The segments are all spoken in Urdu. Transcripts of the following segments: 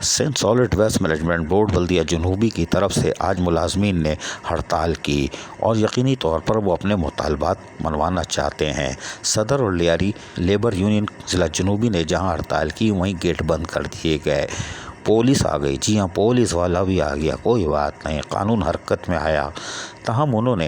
Sindh solid waste management board بلدیہ جنوبی کی طرف سے آج ملازمین نے ہڑتال کی اور یقینی طور پر وہ اپنے مطالبات منوانا چاہتے ہیں۔ صدر اور لیاری لیبر یونین ضلع جنوبی نے جہاں ہڑتال کی وہیں گیٹ بند کر دیے گئے۔ پولیس آ گئی، جی ہاں پولیس والا بھی آ گیا، کوئی بات نہیں، قانون حرکت میں آیا۔ تاہم انہوں نے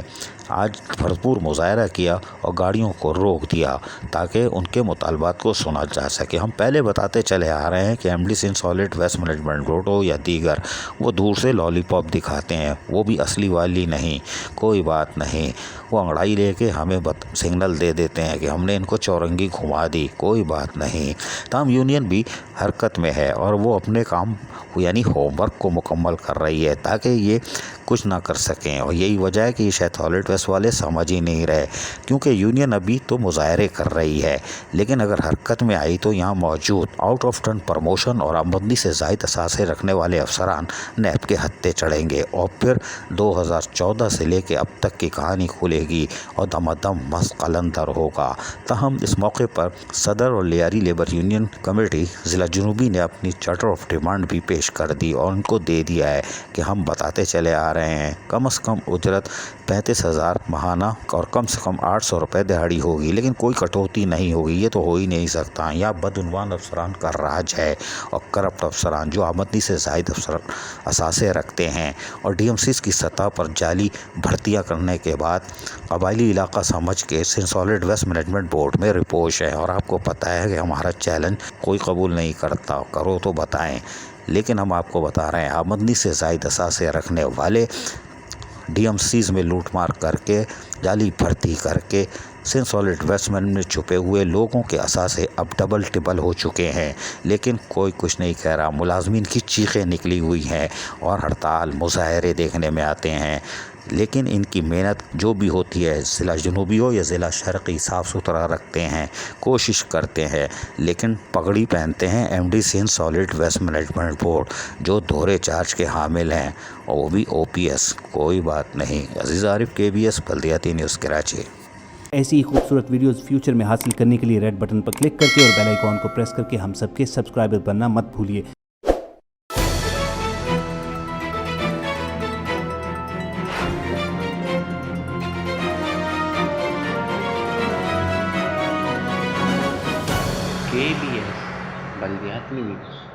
آج بھرپور مظاہرہ کیا اور گاڑیوں کو روک دیا تاکہ ان کے مطالبات کو سنا جا سکے۔ ہم پہلے بتاتے چلے آ رہے ہیں کہ M D Sindh solid waste management board ہو یا دیگر، وہ دور سے لالی پاپ دکھاتے ہیں، وہ بھی اصلی والی نہیں، کوئی بات نہیں۔ وہ انگڑائی لے کے ہمیں سگنل دے دیتے ہیں کہ ہم نے ان کو چورنگی گھما دی، کوئی بات نہیں۔ تاہم یونین بھی حرکت میں ہے اور وہ اپنے کام یعنی ہوم ورک کو مکمل کر رہی ہے تاکہ یہ کچھ نہ کر سکیں، اور یہی وجہ ہے کہ یہ شاید سالڈ ویسٹ والے سمجھ ہی نہیں رہے، کیونکہ یونین ابھی تو مظاہرے کر رہی ہے، لیکن اگر حرکت میں آئی تو یہاں موجود آؤٹ آف ٹرن پروموشن اور آمدنی سے زائد اثاثے رکھنے والے افسران نیب کے ہتھے چڑھیں گے اور پھر 2014 سے لے کے اب تک کی کہانی کھلے گی اور دم دم مست قلندر ہوگا۔ تاہم اس موقع پر صدر اور لیاری لیبر یونین کمیٹی ضلع جنوبی نے اپنی چارٹر آف ڈیمانڈ بھی پیش کر دی اور ان کو دے دیا ہے کہ ہم بتاتے چلے آ رہے ہیں کم از کم اجرت 35,000 ماہانہ اور کم سے کم 800 روپے دہاڑی ہوگی، لیکن کوئی کٹوتی نہیں ہوگی، یہ تو ہو ہی نہیں سکتا۔ یہاں بدعنوان افسران کا راج ہے اور کرپٹ افسران جو آمدنی سے زائد اثاثے رکھتے ہیں اور ڈی ایم سیز کی سطح پر جعلی بھرتیاں کرنے کے بعد قبائلی علاقہ سمجھ کے Sindh solid waste management board میں رپوش ہے۔ اور آپ کو پتہ ہے کہ ہمارا چیلنج کوئی قبول نہیں کرتا، کرو تو بتائیں، لیکن ہم آپ کو بتا رہے ہیں آمدنی سے زائد اثاثے رکھنے والے ڈی ایم سیز میں لوٹ مار کر کے جعلی بھرتی کر کے سندھ سالڈ ویسٹ میں چھپے ہوئے لوگوں کے اثاثے اب ڈبل ٹبل ہو چکے ہیں، لیکن کوئی کچھ نہیں کہہ رہا۔ ملازمین کی چیخیں نکلی ہوئی ہیں اور ہڑتال مظاہرے دیکھنے میں آتے ہیں، لیکن ان کی محنت جو بھی ہوتی ہے ضلع جنوبی ہو یا ضلع شرقی صاف ستھرا رکھتے ہیں، کوشش کرتے ہیں، لیکن پگڑی پہنتے ہیں M D Sindh solid waste management board جو دوہرے چارج کے حامل ہیں اور وہ بھی او پی ایس، کوئی بات نہیں۔ عزیز عارف، KBS بلدیاتی نیوز کراچی۔ ایسی ہی خوبصورت ویڈیوز فیوچر میں حاصل کرنے کے لیے ریڈ بٹن پر کلک کر کے اور بیل آئیکن کو پریس کر کے ہم سب کے سبسکرائبر بننا مت بھولیے۔ KBS بلدیاتی نیوز۔